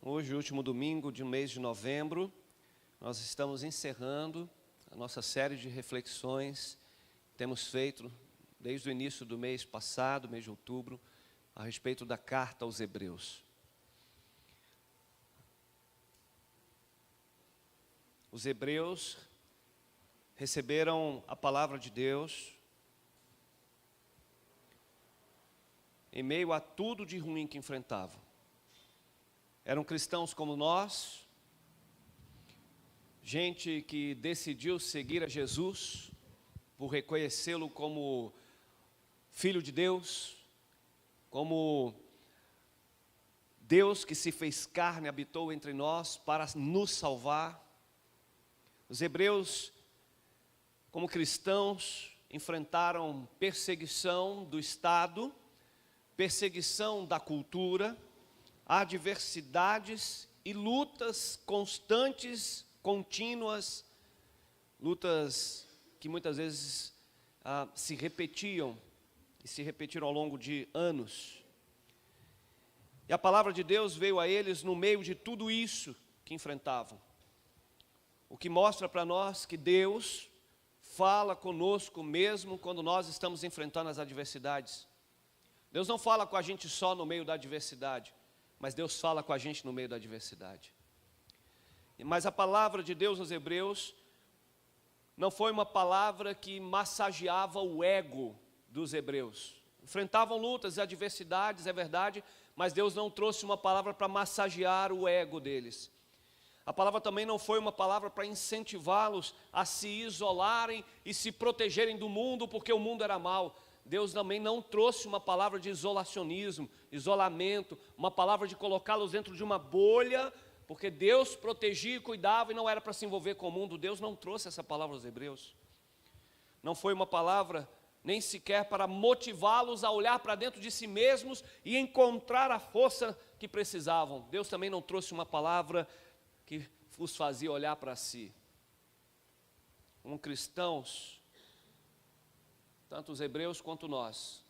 Hoje, último domingo de mês de novembro, nós estamos encerrando a nossa série de reflexões que temos feito desde o início do mês passado, mês de outubro, a respeito da carta aos Hebreus. Os hebreus receberam a palavra de Deus em meio a tudo de ruim que enfrentavam. Eram cristãos como nós, gente que decidiu seguir a Jesus por reconhecê-lo como Filho de Deus, como Deus que se fez carne, habitou entre nós para nos salvar. Os hebreus, como cristãos, enfrentaram perseguição do Estado, perseguição da cultura, adversidades e lutas constantes, contínuas, lutas que muitas vezes se repetiam e se repetiram ao longo de anos. E a palavra de Deus veio a eles no meio de tudo isso que enfrentavam. O que mostra para nós que Deus fala conosco mesmo quando nós estamos enfrentando as adversidades. Deus não fala com a gente só no meio da adversidade, mas Deus fala com a gente no meio da adversidade. Mas a palavra de Deus aos Hebreus não foi uma palavra que massageava o ego dos hebreus. Enfrentavam lutas e adversidades, é verdade, mas Deus não trouxe uma palavra para massagear o ego deles. A palavra também não foi uma palavra para incentivá-los a se isolarem e se protegerem do mundo, porque o mundo era mau. Deus também não trouxe uma palavra de isolacionismo, isolamento, uma palavra de colocá-los dentro de uma bolha, porque Deus protegia e cuidava e não era para se envolver com o mundo. Deus não trouxe essa palavra aos hebreus. Não foi uma palavra nem sequer para motivá-los a olhar para dentro de si mesmos e encontrar a força que precisavam. Deus também não trouxe uma palavra que os fazia olhar para si. Como cristãos, tanto os hebreus quanto nós,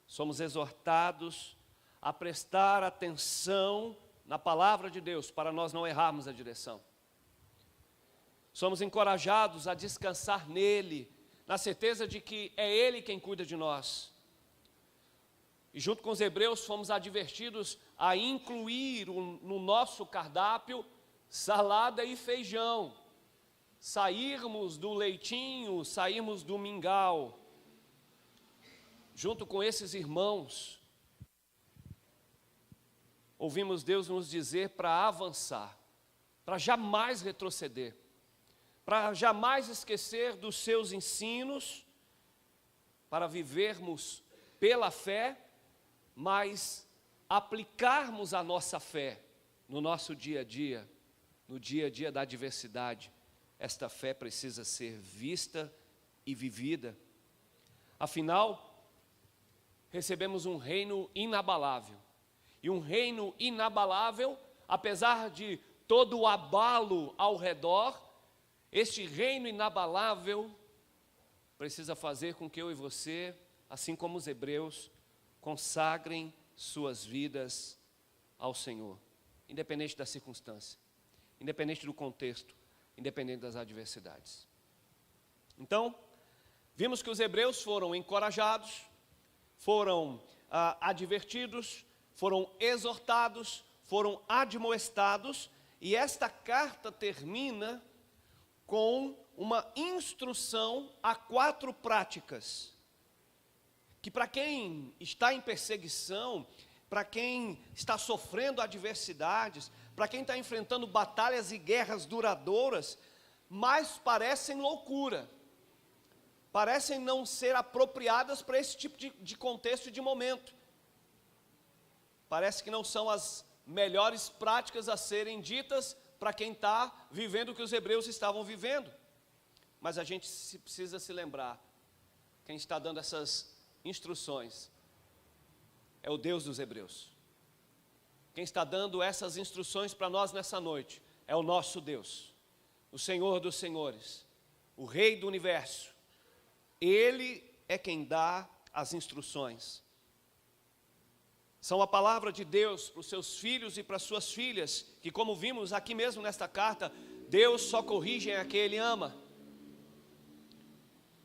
somos exortados a prestar atenção na palavra de Deus, para nós não errarmos a direção. Somos encorajados a descansar nele, na certeza de que é ele quem cuida de nós. E junto com os hebreus fomos advertidos a incluir no nosso cardápio salada e feijão, sairmos do leitinho, sairmos do mingau. Junto com esses irmãos, ouvimos Deus nos dizer para avançar, para jamais retroceder, para jamais esquecer dos seus ensinos, para vivermos pela fé, mas aplicarmos a nossa fé no nosso dia a dia, no dia a dia da adversidade. Esta fé precisa ser vista e vivida. Afinal, recebemos um reino inabalável. E um reino inabalável, apesar de todo o abalo ao redor, este reino inabalável precisa fazer com que eu e você, assim como os hebreus, consagrem suas vidas ao Senhor, independente da circunstância, independente do contexto, independente das adversidades. Então, vimos que os hebreus foram encorajados, foram advertidos, foram exortados, foram admoestados, e esta carta termina com uma instrução a 4 práticas, que para quem está em perseguição, para quem está sofrendo adversidades, para quem está enfrentando batalhas e guerras duradouras, mais parecem loucura, parecem não ser apropriadas para esse tipo de contexto e de momento. Parece que não são as melhores práticas a serem ditas para quem está vivendo o que os hebreus estavam vivendo. Mas a gente precisa se lembrar, quem está dando essas instruções é o Deus dos hebreus. Quem está dando essas instruções para nós nessa noite é o nosso Deus, o Senhor dos senhores, o Rei do universo. Ele é quem dá as instruções. São a palavra de Deus para os seus filhos e para as suas filhas, que, como vimos aqui mesmo nesta carta, Deus só corrige a quem Ele ama.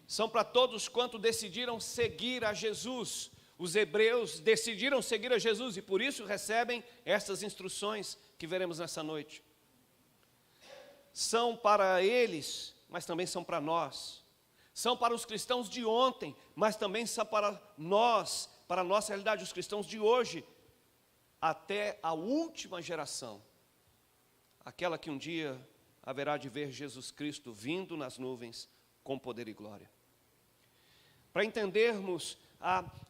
São para todos quanto decidiram seguir a Jesus. Os hebreus decidiram seguir a Jesus e por isso recebem estas instruções que veremos nessa noite. São para eles, mas também são para nós. São para os cristãos de ontem, mas também são para nós, para a nossa realidade, os cristãos de hoje, até a última geração, aquela que um dia haverá de ver Jesus Cristo vindo nas nuvens com poder e glória. Para entendermos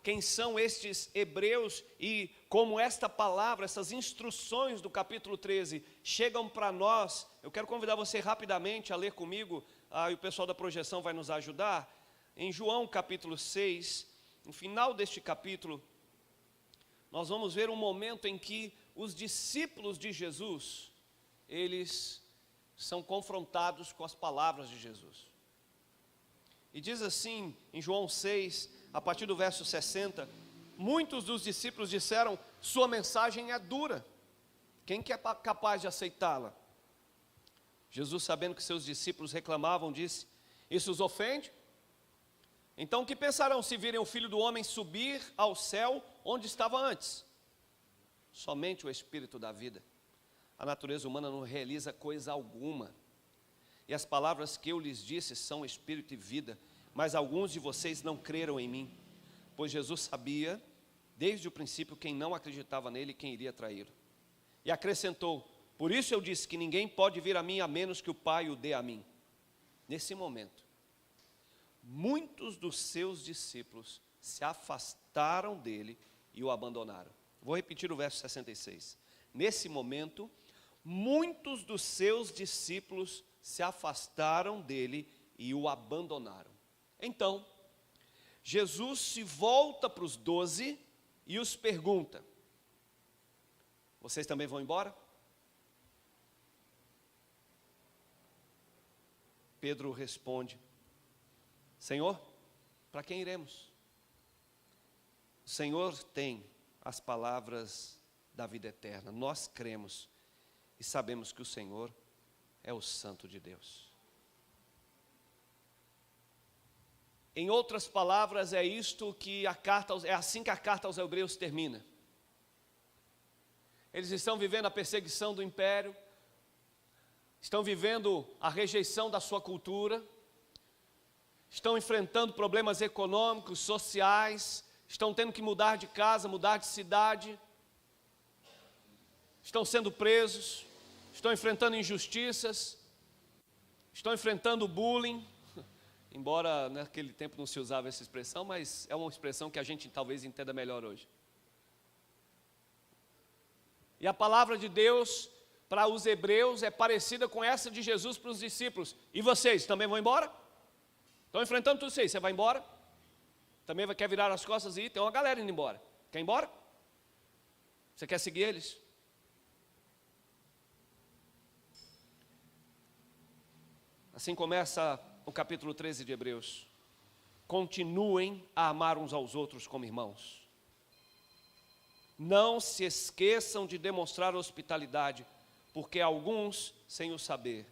quem são estes hebreus e como esta palavra, essas instruções do capítulo 13 chegam para nós, eu quero convidar você rapidamente a ler comigo, e o pessoal da projeção vai nos ajudar, em João capítulo 6, no final deste capítulo, nós vamos ver um momento em que os discípulos de Jesus, eles são confrontados com as palavras de Jesus. E diz assim, em João 6, a partir do verso 60, muitos dos discípulos disseram, sua mensagem é dura, quem que é capaz de aceitá-la? Jesus, sabendo que seus discípulos reclamavam, disse, isso os ofende? Então o que pensarão se virem o Filho do Homem subir ao céu onde estava antes? Somente o Espírito da vida. A natureza humana não realiza coisa alguma. E as palavras que eu lhes disse são espírito e vida, mas alguns de vocês não creram em mim, pois Jesus sabia, desde o princípio, quem não acreditava nele e quem iria traí-lo. E acrescentou, por isso eu disse que ninguém pode vir a mim a menos que o Pai o dê a mim. Nesse momento, muitos dos seus discípulos se afastaram dele e o abandonaram. Vou repetir o verso 66. Nesse momento, muitos dos seus discípulos se afastaram dele e o abandonaram. Então, Jesus se volta para os 12 e os pergunta, vocês também vão embora? Pedro responde, Senhor, para quem iremos? O Senhor tem as palavras da vida eterna, nós cremos e sabemos que o Senhor é o Santo de Deus. Em outras palavras, é assim que a carta aos Hebreus termina. Eles estão vivendo a perseguição do império, estão vivendo a rejeição da sua cultura, estão enfrentando problemas econômicos, sociais, estão tendo que mudar de casa, mudar de cidade, estão sendo presos, estão enfrentando injustiças, estão enfrentando bullying, embora naquele tempo não se usava essa expressão, mas é uma expressão que a gente talvez entenda melhor hoje. E a palavra de Deus para os hebreus é parecida com essa de Jesus para os discípulos. E vocês também vão embora? Estão enfrentando tudo isso aí, você vai embora? Também quer virar as costas e ir? Tem uma galera indo embora. Quer ir embora? Você quer seguir eles? Assim começa o capítulo 13 de Hebreus. Continuem a amar uns aos outros como irmãos. Não se esqueçam de demonstrar hospitalidade, porque alguns, sem o saber,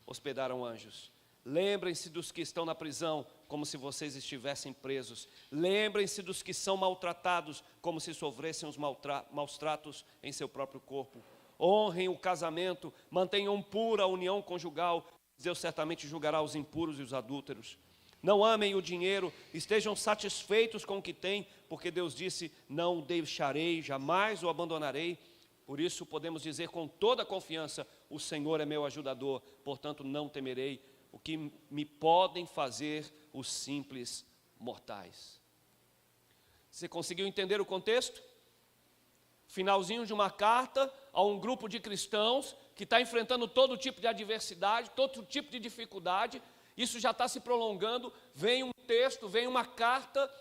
hospedaram anjos. Lembrem-se dos que estão na prisão, como se vocês estivessem presos. Lembrem-se dos que são maltratados, como se sofressem os maus tratos em seu próprio corpo. Honrem o casamento, mantenham pura a união conjugal. Deus certamente julgará os impuros e os adúlteros. Não amem o dinheiro, estejam satisfeitos com o que têm, porque Deus disse, não o deixarei, jamais o abandonarei. Por isso podemos dizer com toda confiança, o Senhor é meu ajudador, portanto não temerei o que me podem fazer os simples mortais. Você conseguiu entender o contexto? Finalzinho de uma carta a um grupo de cristãos que está enfrentando todo tipo de adversidade, todo tipo de dificuldade. Isso já está se prolongando, vem um texto, vem uma carta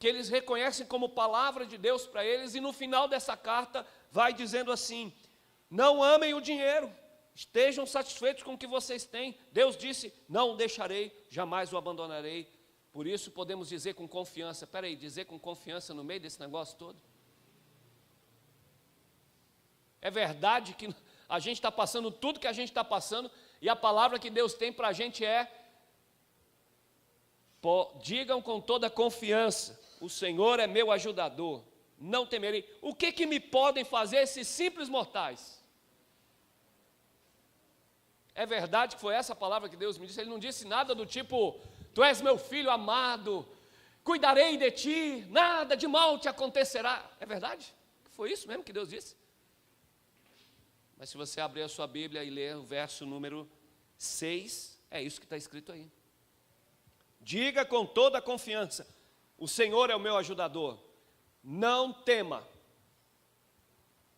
que eles reconhecem como palavra de Deus para eles, e no final dessa carta vai dizendo assim, não amem o dinheiro, estejam satisfeitos com o que vocês têm. Deus disse, não o deixarei, jamais o abandonarei. Por isso podemos dizer com confiança, dizer com confiança no meio desse negócio todo? É verdade que a gente está passando tudo que a gente está passando, e a palavra que Deus tem para a gente é: digam com toda confiança, o Senhor é meu ajudador, não temerei. O que me podem fazer esses simples mortais? É verdade que foi essa palavra que Deus me disse. Ele não disse nada do tipo: tu és meu filho amado, cuidarei de ti, nada de mal te acontecerá. É verdade? Foi isso mesmo que Deus disse? Mas se você abrir a sua Bíblia e ler o verso número 6, é isso que está escrito aí. Diga com toda a confiança, o Senhor é o meu ajudador, não tema.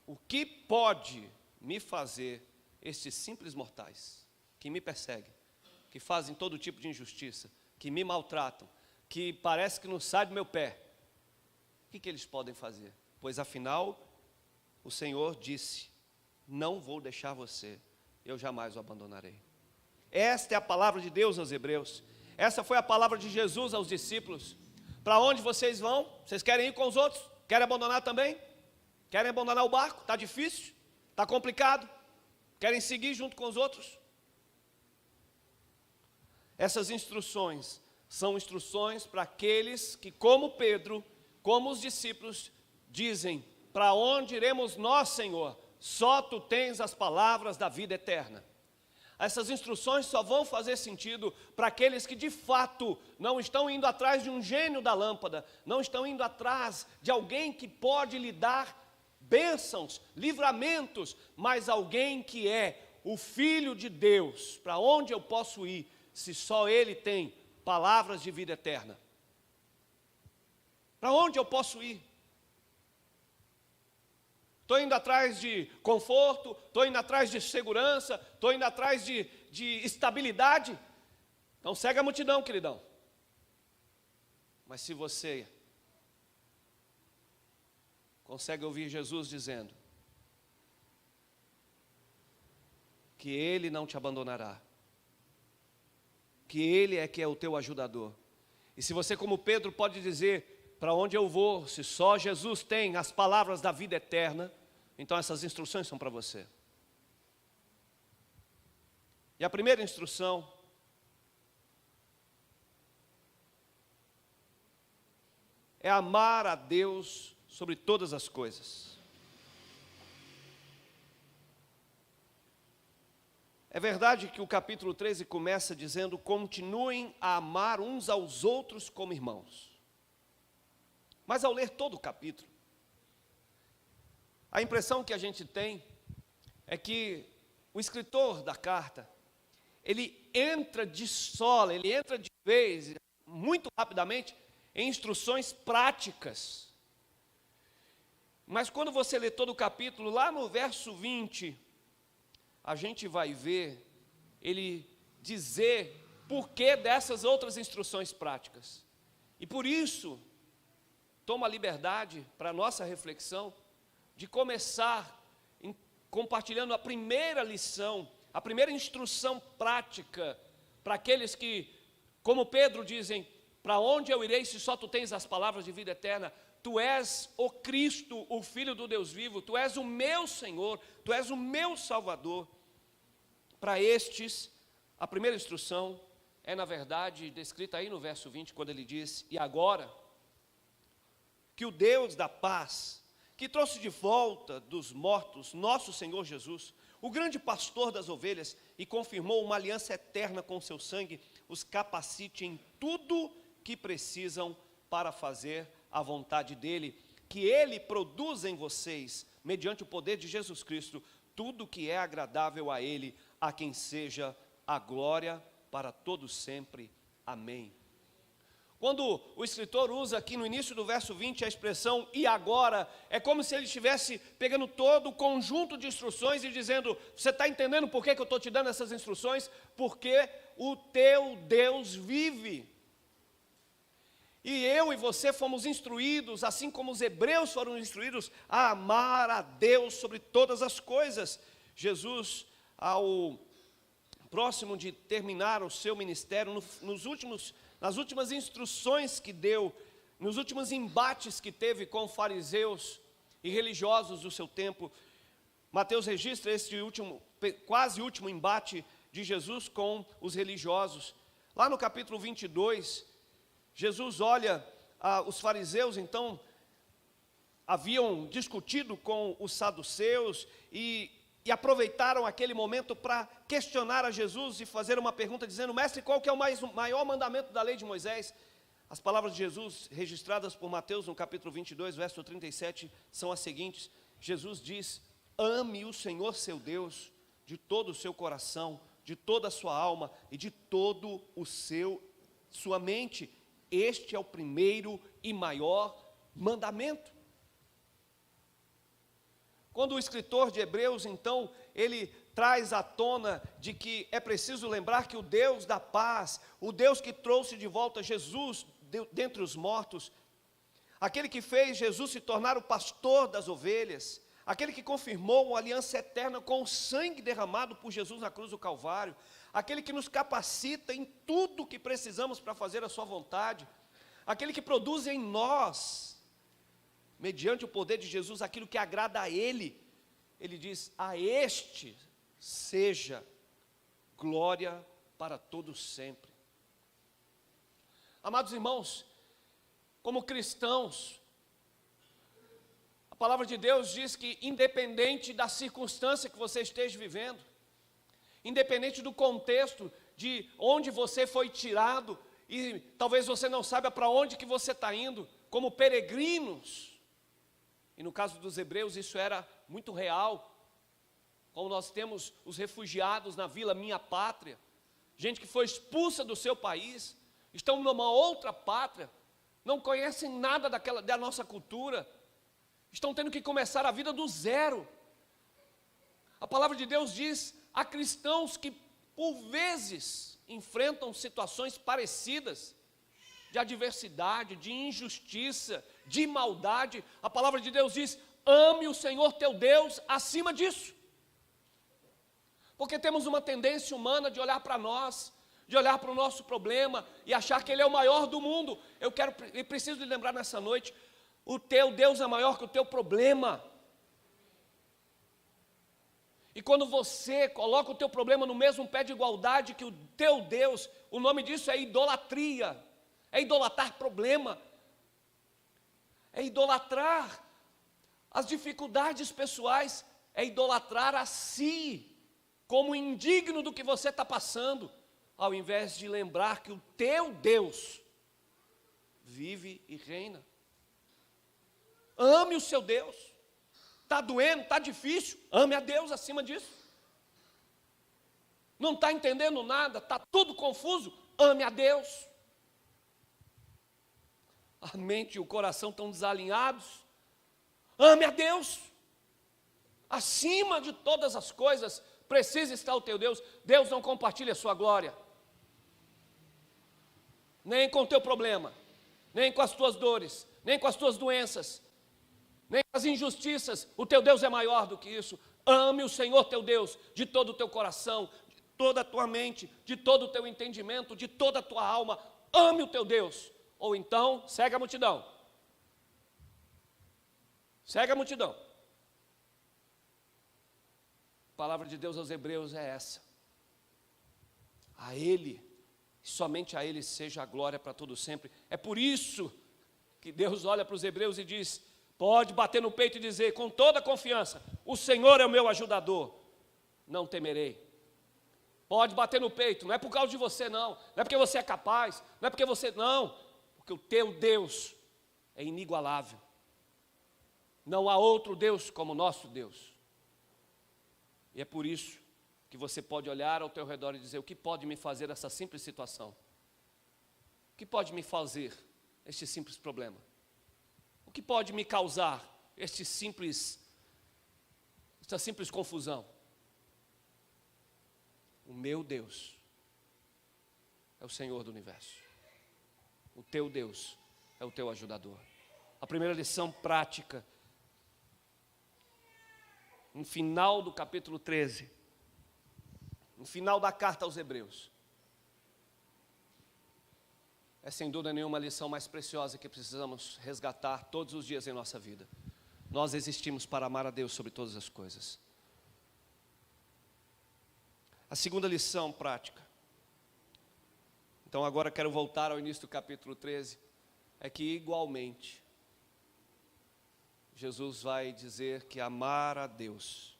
O que pode me fazer estes simples mortais, que me perseguem, que fazem todo tipo de injustiça, que me maltratam, que parece que não sai do meu pé? O que eles podem fazer? Pois afinal, o Senhor disse: não vou deixar você, eu jamais o abandonarei. Esta é a palavra de Deus aos Hebreus. Essa foi a palavra de Jesus aos discípulos. Para onde vocês vão? Vocês querem ir com os outros? Querem abandonar também? Querem abandonar o barco? Está difícil? Está complicado? Querem seguir junto com os outros? Essas instruções são instruções para aqueles que, como Pedro, como os discípulos, dizem: para onde iremos nós, Senhor? Só tu tens as palavras da vida eterna. Essas instruções só vão fazer sentido para aqueles que de fato não estão indo atrás de um gênio da lâmpada, não estão indo atrás de alguém que pode lhe dar bênçãos, livramentos, mas alguém que é o Filho de Deus. Para onde eu posso ir se só Ele tem palavras de vida eterna? Para onde eu posso ir? Estou indo atrás de conforto, estou indo atrás de segurança, estou indo atrás de estabilidade. Então segue a multidão, queridão. Mas se você consegue ouvir Jesus dizendo que Ele não te abandonará, que Ele é que é o teu ajudador, e se você, como Pedro, pode dizer: para onde eu vou, se só Jesus tem as palavras da vida eterna, então essas instruções são para você. E a primeira instrução é amar a Deus sobre todas as coisas. É verdade que o capítulo 13 começa dizendo: continuem a amar uns aos outros como irmãos. Mas ao ler todo o capítulo, a impressão que a gente tem é que o escritor da carta, ele entra de sola, ele entra de vez, muito rapidamente, em instruções práticas. Mas quando você lê todo o capítulo, lá no verso 20, a gente vai ver ele dizer por que dessas outras instruções práticas. E por isso, toma a liberdade para a nossa reflexão de começar compartilhando a primeira lição, a primeira instrução prática para aqueles que, como Pedro, dizem: para onde eu irei se só tu tens as palavras de vida eterna? Tu és o Cristo, o Filho do Deus vivo, tu és o meu Senhor, tu és o meu Salvador. Para estes, a primeira instrução é, na verdade, descrita aí no verso 20, quando ele diz: e agora, que o Deus da paz, que trouxe de volta dos mortos nosso Senhor Jesus, o grande pastor das ovelhas, e confirmou uma aliança eterna com o seu sangue, os capacite em tudo que precisam para fazer a vontade dEle, que Ele produza em vocês, mediante o poder de Jesus Cristo, tudo que é agradável a Ele, a quem seja a glória para todos sempre. Amém. Quando o escritor usa aqui no início do verso 20 a expressão "e agora", é como se ele estivesse pegando todo o conjunto de instruções e dizendo: você está entendendo por que eu estou te dando essas instruções? Porque o teu Deus vive. E eu e você fomos instruídos, assim como os hebreus foram instruídos, a amar a Deus sobre todas as coisas. Jesus, ao próximo de terminar o seu ministério, nas últimas instruções que deu, nos últimos embates que teve com fariseus e religiosos do seu tempo, Mateus registra esse último, quase último embate de Jesus com os religiosos. Lá no capítulo 22, Jesus olha, os fariseus então haviam discutido com os saduceus e aproveitaram aquele momento para questionar a Jesus e fazer uma pergunta dizendo: mestre, qual que é o maior mandamento da lei de Moisés? As palavras de Jesus, registradas por Mateus no capítulo 22, verso 37, são as seguintes. Jesus diz: ame o Senhor seu Deus de todo o seu coração, de toda a sua alma e de todo o sua mente. Este é o primeiro e maior mandamento. Quando o escritor de Hebreus, então, ele traz à tona de que é preciso lembrar que o Deus da paz, o Deus que trouxe de volta Jesus dentre os mortos, aquele que fez Jesus se tornar o pastor das ovelhas, aquele que confirmou uma aliança eterna com o sangue derramado por Jesus na cruz do Calvário, aquele que nos capacita em tudo o que precisamos para fazer a sua vontade, aquele que produz em nós, mediante o poder de Jesus, aquilo que agrada a Ele. Ele diz: a este seja glória para todos sempre. Amados irmãos, como cristãos, a palavra de Deus diz que independente da circunstância que você esteja vivendo, independente do contexto de onde você foi tirado, e talvez você não saiba para onde que você está indo, como peregrinos, e no caso dos hebreus isso era muito real, como nós temos os refugiados na vila Minha Pátria, gente que foi expulsa do seu país, estão numa outra pátria, não conhecem nada da nossa cultura, estão tendo que começar a vida do zero. A palavra de Deus diz: há cristãos que por vezes enfrentam situações parecidas, de adversidade, de injustiça, de maldade. A palavra de Deus diz: ame o Senhor teu Deus acima disso. Porque temos uma tendência humana de olhar para nós, de olhar para o nosso problema e achar que Ele é o maior do mundo. Eu preciso lhe lembrar nessa noite: o teu Deus é maior que o teu problema. E quando você coloca o teu problema no mesmo pé de igualdade que o teu Deus, o nome disso é idolatria, é idolatrar problema, é idolatrar as dificuldades pessoais, é idolatrar a si, como indigno do que você está passando, ao invés de lembrar que o teu Deus vive e reina. Ame o seu Deus. Está doendo, está difícil, ame a Deus acima disso. Não está entendendo nada, está tudo confuso, ame a Deus. A mente e o coração estão desalinhados, ame a Deus. Acima de todas as coisas, precisa estar o teu Deus. Deus não compartilha a sua glória, nem com o teu problema, nem com as tuas dores, nem com as tuas doenças, nem com as injustiças. O teu Deus é maior do que isso. Ame o Senhor teu Deus de todo o teu coração, de toda a tua mente, de todo o teu entendimento, de toda a tua alma. Ame o teu Deus. Ou então, segue a multidão. Segue a multidão. A palavra de Deus aos Hebreus é essa: a Ele, somente a Ele seja a glória para todo sempre. É por isso que Deus olha para os Hebreus e diz: pode bater no peito e dizer com toda confiança: o Senhor é o meu ajudador, não temerei. Pode bater no peito, não é por causa de você não, não é porque você é capaz, não é porque você, não, porque o teu Deus é inigualável. Não há outro Deus como o nosso Deus. E é por isso que você pode olhar ao teu redor e dizer: o que pode me fazer essa simples situação? O que pode me fazer este simples problema? O que pode me causar esta simples confusão? O meu Deus é o Senhor do universo. O teu Deus é o teu ajudador. A primeira lição prática, no final do capítulo 13, no final da carta aos Hebreus, é sem dúvida nenhuma a lição mais preciosa que precisamos resgatar todos os dias em nossa vida. Nós existimos para amar a Deus sobre todas as coisas. A segunda lição prática. Então agora quero voltar ao início do capítulo 13. É que igualmente, Jesus vai dizer que amar a Deus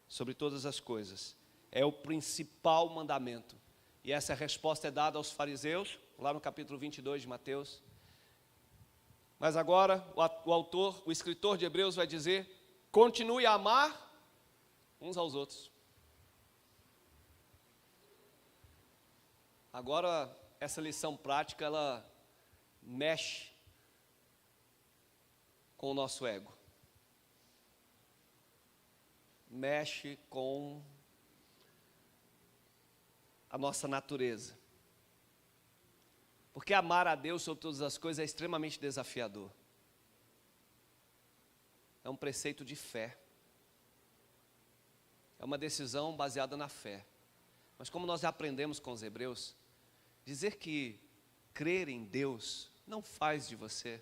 sobre todas as coisas é o principal mandamento. E essa resposta é dada aos fariseus, lá no capítulo 22 de Mateus. Mas agora o escritor de Hebreus vai dizer, continue a amar uns aos outros. Agora, essa lição prática, ela mexe com o nosso ego. Mexe com a nossa natureza. Porque amar a Deus sobre todas as coisas é extremamente desafiador. É um preceito de fé. É uma decisão baseada na fé. Mas como nós já aprendemos com os hebreus, dizer que crer em Deus não faz de você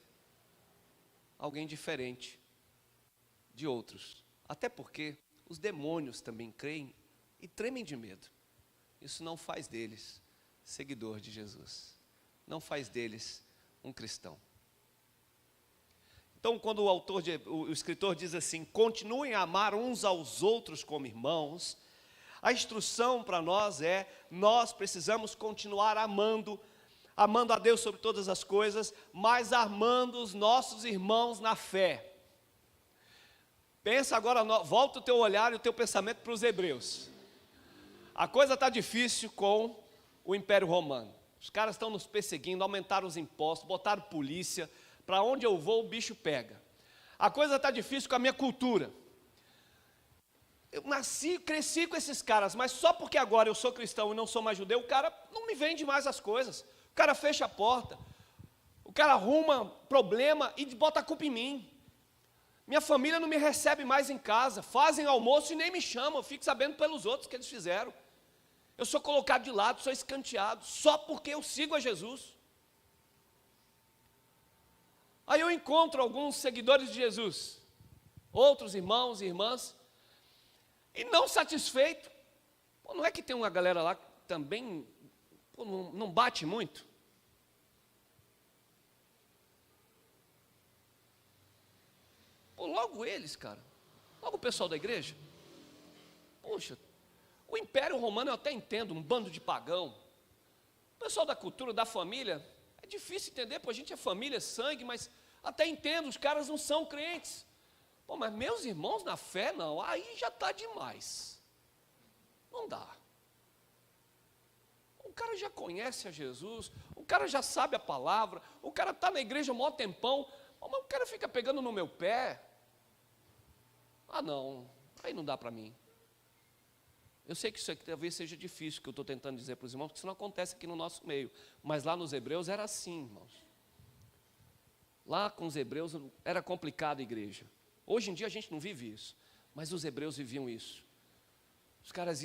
alguém diferente de outros. Até porque os demônios também creem e tremem de medo. Isso não faz deles seguidor de Jesus. Não faz deles um cristão. Então, quando o escritor diz assim, continuem a amar uns aos outros como irmãos, a instrução para nós é, nós precisamos continuar amando a Deus sobre todas as coisas, mas amando os nossos irmãos na fé. Pensa agora, volta o teu olhar e o teu pensamento para os hebreus. A coisa está difícil com o Império Romano. Os caras estão nos perseguindo, aumentaram os impostos, botaram polícia, para onde eu vou o bicho pega. A coisa está difícil com a minha cultura. Eu cresci com esses caras, mas só porque agora eu sou cristão e não sou mais judeu, o cara não me vende mais as coisas. O cara fecha a porta, o cara arruma problema e bota a culpa em mim. Minha família não me recebe mais em casa, fazem almoço e nem me chamam, eu fico sabendo pelos outros que eles fizeram. Eu sou colocado de lado, sou escanteado, só porque eu sigo a Jesus. Aí eu encontro alguns seguidores de Jesus, outros irmãos e irmãs, e não satisfeito. Pô, não é que tem uma galera lá que também não bate muito? Pô, logo eles, cara, logo o pessoal da igreja. Poxa, o Império Romano eu até entendo, um bando de pagão. O pessoal da cultura, da família, é difícil entender, pô, a gente é família, sangue, mas até entendo, os caras não são crentes. Pô, mas meus irmãos na fé, não, aí já está demais. Não dá. O cara já conhece a Jesus, o cara já sabe a palavra, o cara está na igreja há um maior tempão, mas o cara fica pegando no meu pé. Ah não, aí não dá para mim. Eu sei que isso aqui talvez seja difícil, que eu estou tentando dizer para os irmãos, porque isso não acontece aqui no nosso meio. Mas lá nos hebreus era assim, irmãos. Lá com os hebreus era complicado a igreja. Hoje em dia a gente não vive isso, mas os hebreus viviam isso. Os caras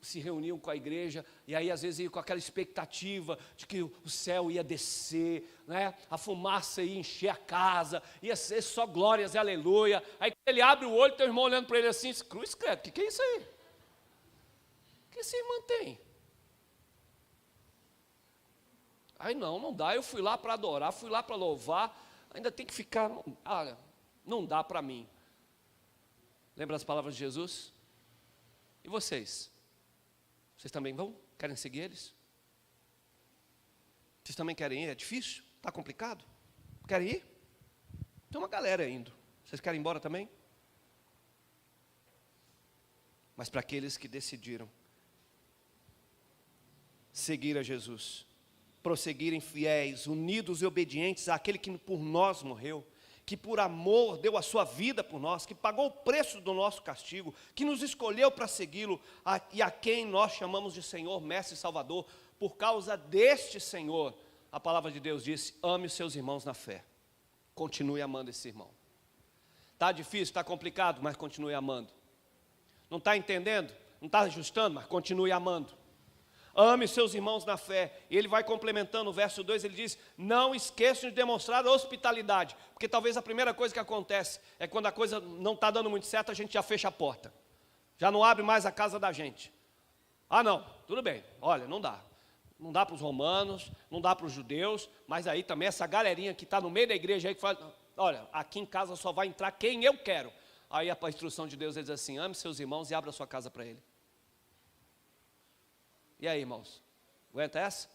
se reuniam com a igreja, e aí às vezes iam com aquela expectativa de que o céu ia descer, né? A fumaça ia encher a casa, ia ser só glórias e aleluia. Aí quando ele abre o olho, tem o irmão olhando para ele assim, cruz credo, o que é isso aí? O que esse irmão tem? Aí não dá, eu fui lá para adorar, fui lá para louvar, ainda tem que ficar, não dá para mim. Lembra as palavras de Jesus? E vocês? Vocês também vão? Querem seguir eles? Vocês também querem ir? É difícil? Está complicado? Querem ir? Tem uma galera indo. Vocês querem ir embora também? Mas para aqueles que decidiram seguir a Jesus, prosseguirem fiéis, unidos e obedientes àquele que por nós morreu, que por amor deu a sua vida por nós, que pagou o preço do nosso castigo, que nos escolheu para segui-lo, e a quem nós chamamos de Senhor, Mestre e Salvador. Por causa deste Senhor, a palavra de Deus disse, ame os seus irmãos na fé. Continue amando esse irmão. Está difícil, está complicado, mas continue amando. Não está entendendo? Não está ajustando, mas continue amando. Ame seus irmãos na fé. E ele vai complementando o verso 2, ele diz, não esqueçam de demonstrar hospitalidade, porque talvez a primeira coisa que acontece é quando a coisa não está dando muito certo, a gente já fecha a porta, já não abre mais a casa da gente. Ah, não, tudo bem, olha, não dá. Não dá para os romanos, não dá para os judeus, mas aí também essa galerinha que está no meio da igreja aí que fala, olha, aqui em casa só vai entrar quem eu quero. Aí a instrução de Deus ele diz assim, ame seus irmãos e abra a sua casa para ele. E aí, irmãos, aguenta essa?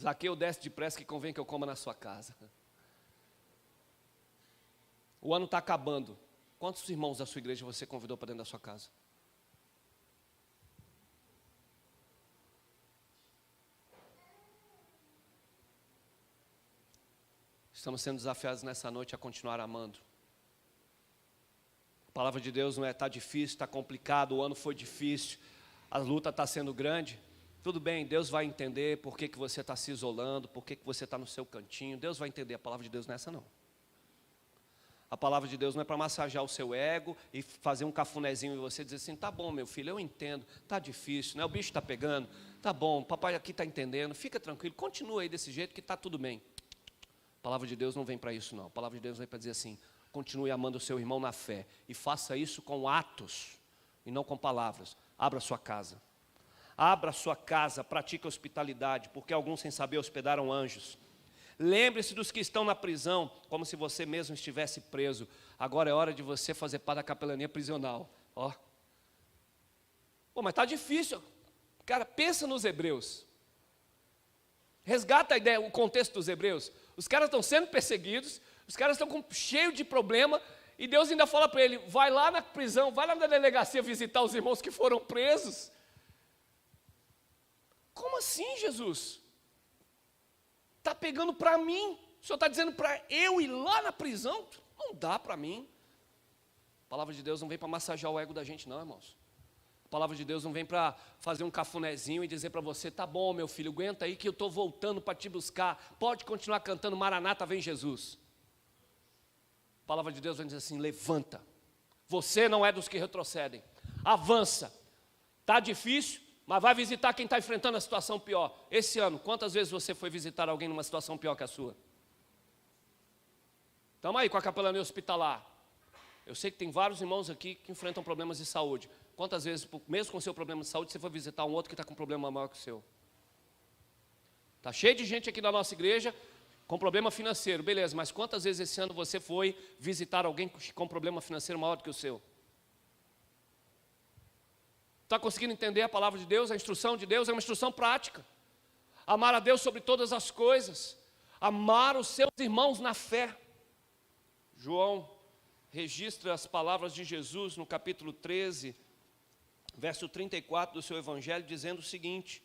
Zaqueu, desce depressa que convém que eu coma na sua casa. O ano está acabando. Quantos irmãos da sua igreja você convidou para dentro da sua casa? Estamos sendo desafiados nessa noite a continuar amando. A palavra de Deus não é está difícil, está complicado, o ano foi difícil, a luta está sendo grande. Tudo bem, Deus vai entender por que você está se isolando, por que você está no seu cantinho. Deus vai entender, a palavra de Deus não é essa não. A palavra de Deus não é para massagear o seu ego e fazer um cafunézinho em você dizer assim, tá bom meu filho, eu entendo, tá difícil, né? O bicho está pegando, tá bom, papai aqui está entendendo, fica tranquilo, continua aí desse jeito que está tudo bem. A palavra de Deus não vem para isso não, a palavra de Deus vem para dizer assim, continue amando o seu irmão na fé e faça isso com atos e não com palavras. Abra sua casa, pratique a hospitalidade, porque alguns sem saber hospedaram anjos. Lembre-se dos que estão na prisão, como se você mesmo estivesse preso. Agora é hora de você fazer parte da capelania prisional. Ó. Pô, mas está difícil. Cara, pensa nos hebreus. Resgata a ideia, o contexto dos hebreus. Os caras estão sendo perseguidos, os caras estão cheios de problema, e Deus ainda fala para ele, vai lá na prisão, vai lá na delegacia visitar os irmãos que foram presos. Como assim, Jesus? Está pegando para mim, o Senhor está dizendo para eu ir lá na prisão? Não dá para mim. A palavra de Deus não vem para massagear o ego da gente não, irmãos. A palavra de Deus não vem para fazer um cafunézinho e dizer para você, tá bom meu filho, aguenta aí que eu estou voltando para te buscar, pode continuar cantando Maranata, vem Jesus. A palavra de Deus vem dizer assim, levanta, você não é dos que retrocedem, avança, está difícil, mas vai visitar quem está enfrentando a situação pior. Esse ano, quantas vezes você foi visitar alguém numa situação pior que a sua? Estamos aí com a capelania hospitalar. Eu sei que tem vários irmãos aqui que enfrentam problemas de saúde. Quantas vezes, mesmo com o seu problema de saúde, você foi visitar um outro que está com um problema maior que o seu? Está cheio de gente aqui da nossa igreja com problema financeiro, beleza, mas quantas vezes esse ano você foi visitar alguém com problema financeiro maior do que o seu? Está conseguindo entender a palavra de Deus? A instrução de Deus é uma instrução prática. Amar a Deus sobre todas as coisas. Amar os seus irmãos na fé. João registra as palavras de Jesus no capítulo 13, verso 34 do seu evangelho, dizendo o seguinte: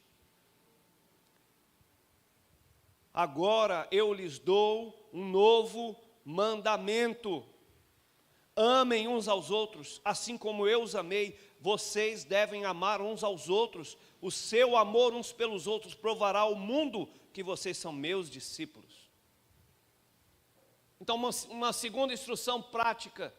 agora eu lhes dou um novo mandamento. Amem uns aos outros, assim como eu os amei, vocês devem amar uns aos outros. O seu amor uns pelos outros provará ao mundo que vocês são meus discípulos. Então, uma segunda instrução prática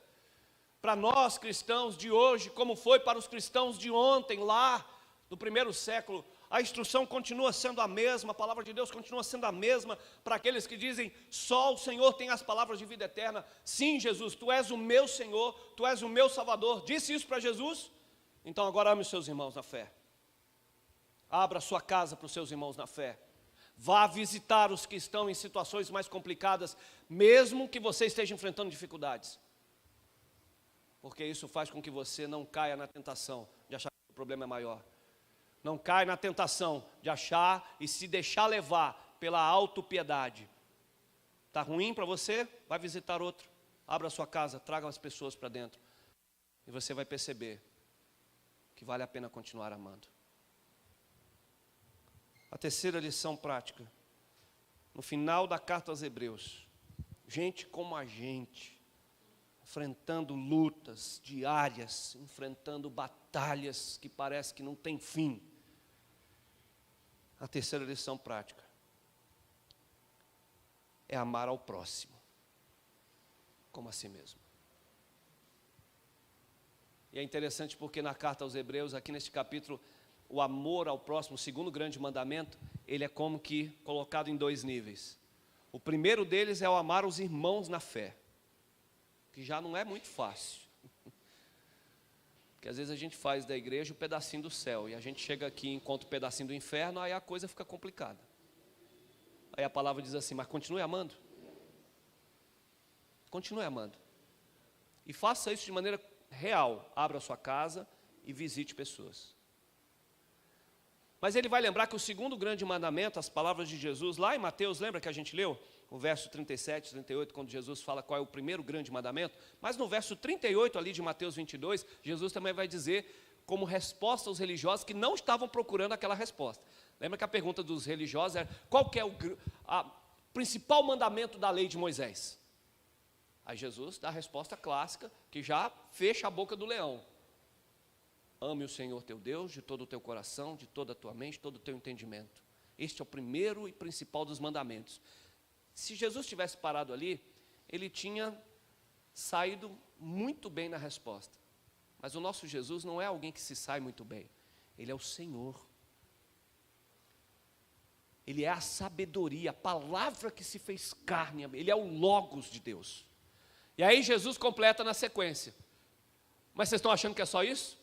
para nós cristãos de hoje, como foi para os cristãos de ontem, lá no primeiro século, a instrução continua sendo a mesma, a palavra de Deus continua sendo a mesma para aqueles que dizem, só o Senhor tem as palavras de vida eterna. Sim, Jesus, Tu és o meu Senhor, Tu és o meu Salvador. Disse isso para Jesus? Então agora ame os seus irmãos na fé. Abra sua casa para os seus irmãos na fé. Vá visitar os que estão em situações mais complicadas, mesmo que você esteja enfrentando dificuldades. Porque isso faz com que você não caia na tentação de achar que o problema é maior. Não cai na tentação de achar e se deixar levar pela autopiedade. Está ruim para você? Vai visitar outro. Abra a sua casa, traga as pessoas para dentro. E você vai perceber que vale a pena continuar amando. A terceira lição prática. No final da carta aos Hebreus. Gente como a gente, enfrentando lutas diárias, enfrentando batalhas que parece que não tem fim. A terceira lição prática é amar ao próximo como a si mesmo. E é interessante porque na carta aos Hebreus, aqui neste capítulo, o amor ao próximo, o segundo grande mandamento, ele é como que colocado em dois níveis. O primeiro deles é o amar os irmãos na fé, que já não é muito fácil. Porque Que às vezes a gente faz da igreja o pedacinho do céu, e a gente chega aqui e encontra o pedacinho do inferno, aí a coisa fica complicada. Aí a palavra diz assim, mas continue amando. Continue amando. E faça isso de maneira real. Abra a sua casa e visite pessoas. Mas ele vai lembrar que o segundo grande mandamento, as palavras de Jesus, lá em Mateus, lembra que a gente leu? O verso 37, 38, quando Jesus fala qual é o primeiro grande mandamento. Mas no verso 38 ali de Mateus 22, Jesus também vai dizer como resposta aos religiosos que não estavam procurando aquela resposta. Lembra que a pergunta dos religiosos era, qual que é o principal mandamento da lei de Moisés? Aí Jesus dá a resposta clássica, que já fecha a boca do leão. Ame o Senhor teu Deus de todo o teu coração, de toda a tua mente, de todo o teu entendimento. Este é o primeiro e principal dos mandamentos. Se Jesus tivesse parado ali, ele tinha saído muito bem na resposta. Mas o nosso Jesus não é alguém que se sai muito bem. Ele é o Senhor. Ele é a sabedoria, a palavra que se fez carne. Ele é o Logos de Deus. E aí Jesus completa na sequência. Mas vocês estão achando que é só isso?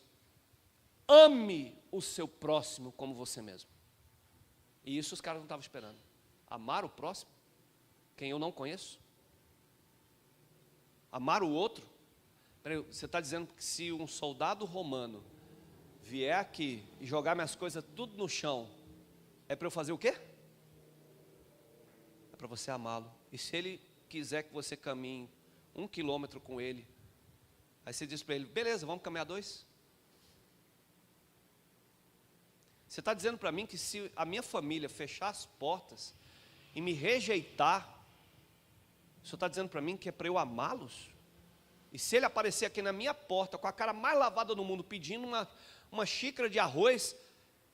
Ame o seu próximo como você mesmo. E isso os caras não estavam esperando. Amar o próximo, quem eu não conheço. Amar o outro. Peraí, você está dizendo que se um soldado romano vier aqui e jogar minhas coisas tudo no chão, é para eu fazer o quê? É para você amá-lo. E se ele quiser que você caminhe 1 quilômetro com ele, aí você diz para ele, beleza, vamos caminhar 2? Você está dizendo para mim que se a minha família fechar as portas e me rejeitar, o senhor está dizendo para mim que é para eu amá-los? E se ele aparecer aqui na minha porta com a cara mais lavada do mundo pedindo uma xícara de arroz,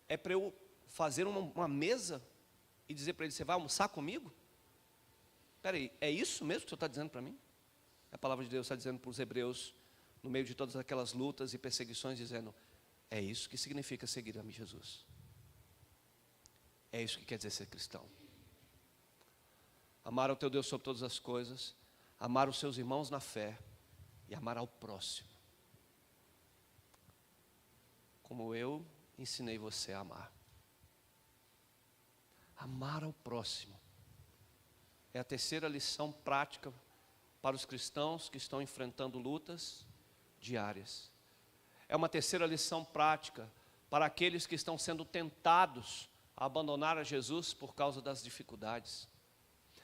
é para eu fazer uma mesa e dizer para ele, você vai almoçar comigo? Espera aí, é isso mesmo que o senhor está dizendo para mim? A palavra de Deus está dizendo para os hebreus, no meio de todas aquelas lutas e perseguições, dizendo, é isso que significa seguir a Jesus. É isso que quer dizer ser cristão. Amar ao teu Deus sobre todas as coisas, amar os seus irmãos na fé e amar ao próximo. Como eu ensinei você a amar. Amar ao próximo. É a terceira lição prática para os cristãos que estão enfrentando lutas diárias. É uma terceira lição prática para aqueles que estão sendo tentados a abandonar a Jesus por causa das dificuldades.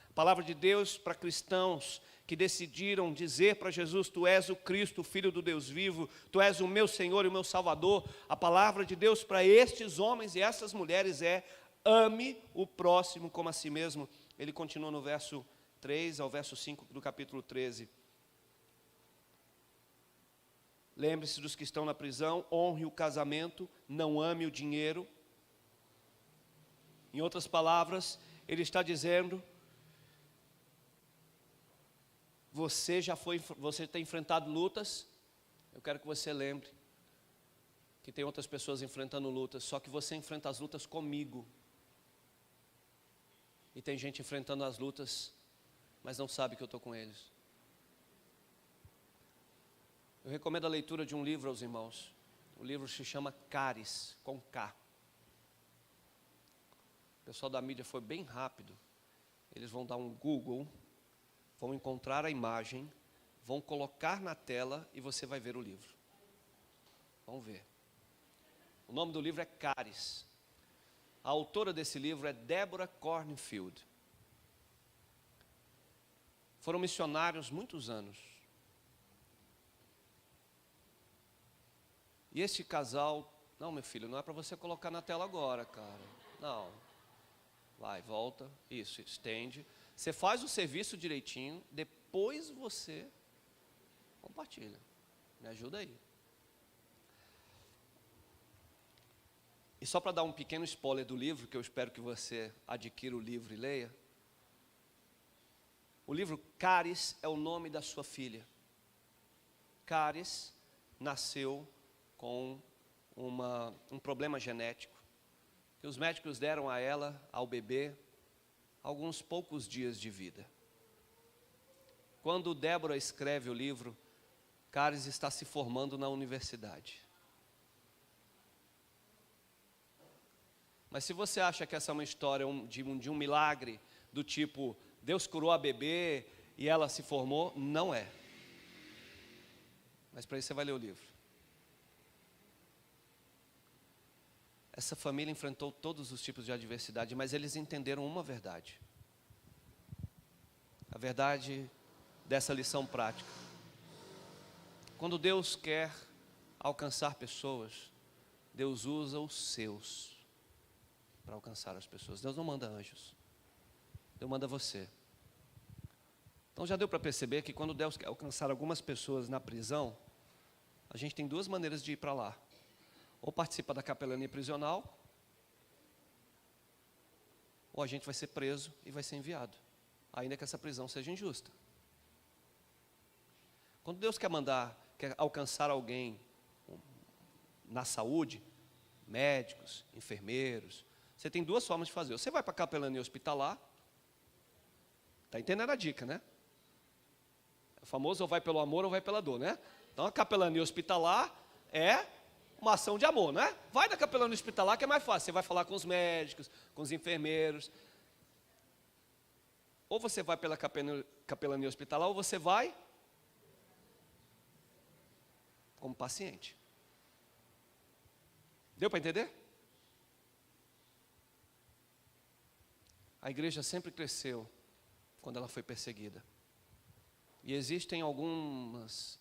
A palavra de Deus para cristãos que decidiram dizer para Jesus, tu és o Cristo, o Filho do Deus vivo, tu és o meu Senhor e o meu Salvador. A palavra de Deus para estes homens e essas mulheres é, ame o próximo como a si mesmo. Ele continua no verso 3 ao verso 5 do capítulo 13. Lembre-se dos que estão na prisão, honre o casamento, não ame o dinheiro. Em outras palavras, ele está dizendo, você tem enfrentado lutas, eu quero que você lembre que tem outras pessoas enfrentando lutas, só que você enfrenta as lutas comigo. E tem gente enfrentando as lutas, mas não sabe que eu estou com eles. Eu recomendo a leitura de um livro aos irmãos. O livro se chama Caris, com K. O pessoal da mídia foi bem rápido. Eles vão dar um Google, vão encontrar a imagem, vão colocar na tela e você vai ver o livro. Vamos ver. O nome do livro é Caris. A autora desse livro é Deborah Cornfield. Foram missionários muitos anos. E esse casal, não, meu filho, não é para você colocar na tela agora, cara. Não. Vai, volta, isso, estende. Você faz o serviço direitinho, depois você compartilha. Me ajuda aí. E só para dar um pequeno spoiler do livro, que eu espero que você adquira o livro e leia. O livro Caris é o nome da sua filha. Caris nasceu com um problema genético, que os médicos deram a ela, ao bebê, alguns poucos dias de vida. Quando Débora escreve o livro, Caris está se formando na universidade. Mas se você acha que essa é uma história de um milagre, do tipo, Deus curou a bebê e ela se formou, não é. Mas para isso você vai ler o livro. Essa família enfrentou todos os tipos de adversidade, mas eles entenderam uma verdade. A verdade dessa lição prática. Quando Deus quer alcançar pessoas, Deus usa os seus para alcançar as pessoas. Deus não manda anjos. Deus manda você. Então já deu para perceber que quando Deus quer alcançar algumas pessoas na prisão, a gente tem duas maneiras de ir para lá. Ou participa da capelania prisional, ou a gente vai ser preso e vai ser enviado, ainda que essa prisão seja injusta. Quando Deus quer alcançar alguém na saúde, médicos, enfermeiros, você tem duas formas de fazer. Você vai para a capelania hospitalar, está entendendo a dica, né? O famoso ou vai pelo amor ou vai pela dor, né? Então a capelania hospitalar é uma ação de amor, não é? Vai na capelania hospitalar que é mais fácil. Você vai falar com os médicos, com os enfermeiros. Ou você vai pela capelania hospitalar, ou você vai como paciente. Deu para entender? A igreja sempre cresceu quando ela foi perseguida. E existem uns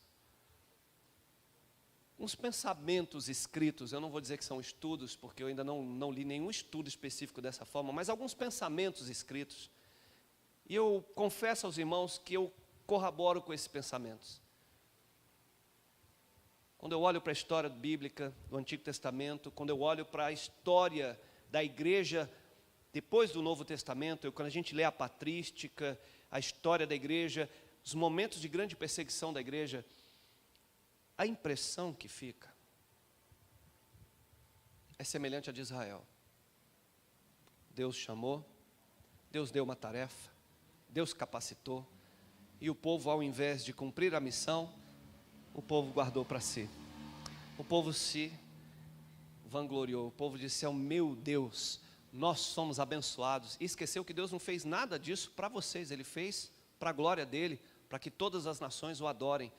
pensamentos escritos, eu não vou dizer que são estudos, porque eu ainda não li nenhum estudo específico dessa forma, mas alguns pensamentos escritos. E eu confesso aos irmãos que eu corroboro com esses pensamentos. Quando eu olho para a história bíblica do Antigo Testamento, quando eu olho para a história da igreja depois do Novo Testamento, quando a gente lê a patrística, a história da igreja, os momentos de grande perseguição da igreja, a impressão que fica é semelhante à de Israel. Deus chamou, Deus deu uma tarefa, Deus capacitou, e o povo, ao invés de cumprir a missão, o povo guardou para si. O povo se vangloriou, o povo disse: é o meu Deus, nós somos abençoados. E esqueceu que Deus não fez nada disso para vocês, Ele fez para a glória dEle, para que todas as nações o adorem.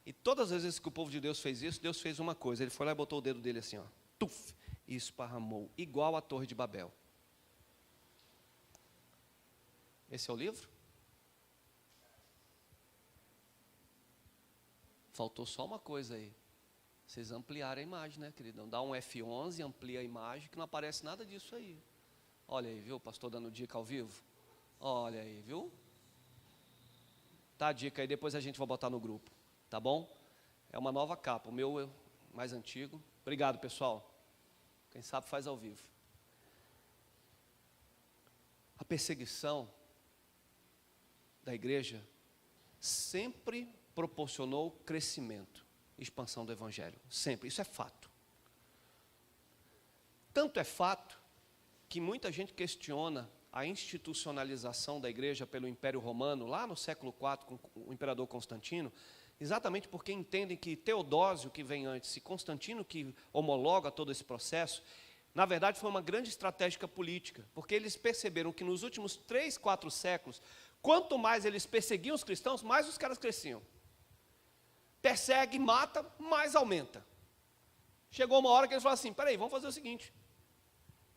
E todas as vezes que o povo de Deus fez isso, Deus fez uma coisa. Ele foi lá e botou o dedo dele assim, ó, tuf, e esparramou, igual a Torre de Babel. Esse é o livro? Faltou só uma coisa aí. Vocês ampliarem a imagem, né, queridão? Dá um F11, amplia a imagem, que não aparece nada disso aí. Olha aí, viu, o pastor dando dica ao vivo? Olha aí, viu? Tá a dica aí, depois a gente vai botar no grupo. Tá bom? É uma nova capa, o meu é mais antigo. Obrigado, pessoal. Quem sabe faz ao vivo. A perseguição da igreja sempre proporcionou crescimento, expansão do evangelho. Sempre, isso é fato. Tanto é fato que muita gente questiona a institucionalização da igreja pelo Império Romano, lá no século IV, com o imperador Constantino, exatamente porque entendem que Teodósio, que vem antes, e Constantino, que homologa todo esse processo, na verdade foi uma grande estratégia política, porque eles perceberam que nos últimos 3, 4 séculos, quanto mais eles perseguiam os cristãos, mais os caras cresciam. Persegue, mata, mais aumenta. Chegou uma hora que eles falaram assim: peraí, vamos fazer o seguinte,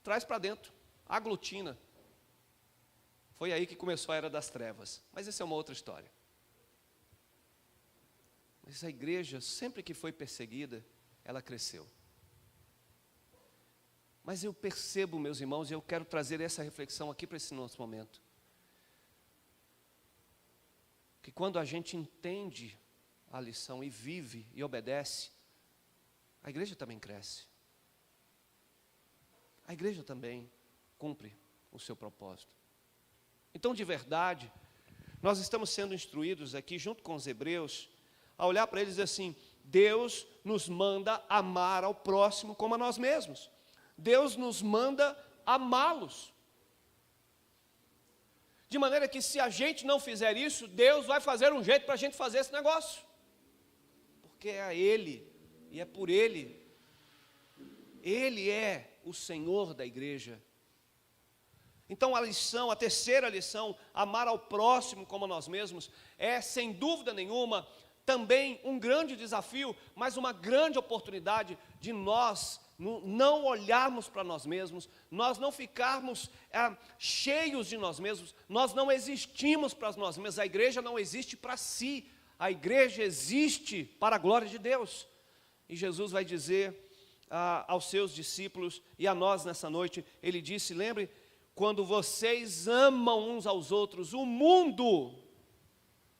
traz para dentro, aglutina. Foi aí que começou a Era das Trevas, mas essa é uma outra história. Mas a igreja, sempre que foi perseguida, ela cresceu. Mas eu percebo, meus irmãos, e eu quero trazer essa reflexão aqui para esse nosso momento, que quando a gente entende a lição e vive e obedece, a igreja também cresce. A igreja também cumpre o seu propósito. Então, de verdade, nós estamos sendo instruídos aqui, junto com os hebreus, a olhar para eles e dizer assim: Deus nos manda amar ao próximo como a nós mesmos. Deus nos manda amá-los. De maneira que se a gente não fizer isso, Deus vai fazer um jeito para a gente fazer esse negócio. Porque é a Ele, e é por Ele. Ele é o Senhor da igreja. Então a terceira lição, amar ao próximo como a nós mesmos, é sem dúvida nenhuma também um grande desafio, mas uma grande oportunidade de nós não olharmos para nós mesmos, nós não ficarmos cheios de nós mesmos, nós não existimos para nós mesmos, a igreja não existe para si, a igreja existe para a glória de Deus. E Jesus vai dizer aos seus discípulos e a nós nessa noite, ele disse, lembre, quando vocês amam uns aos outros, o mundo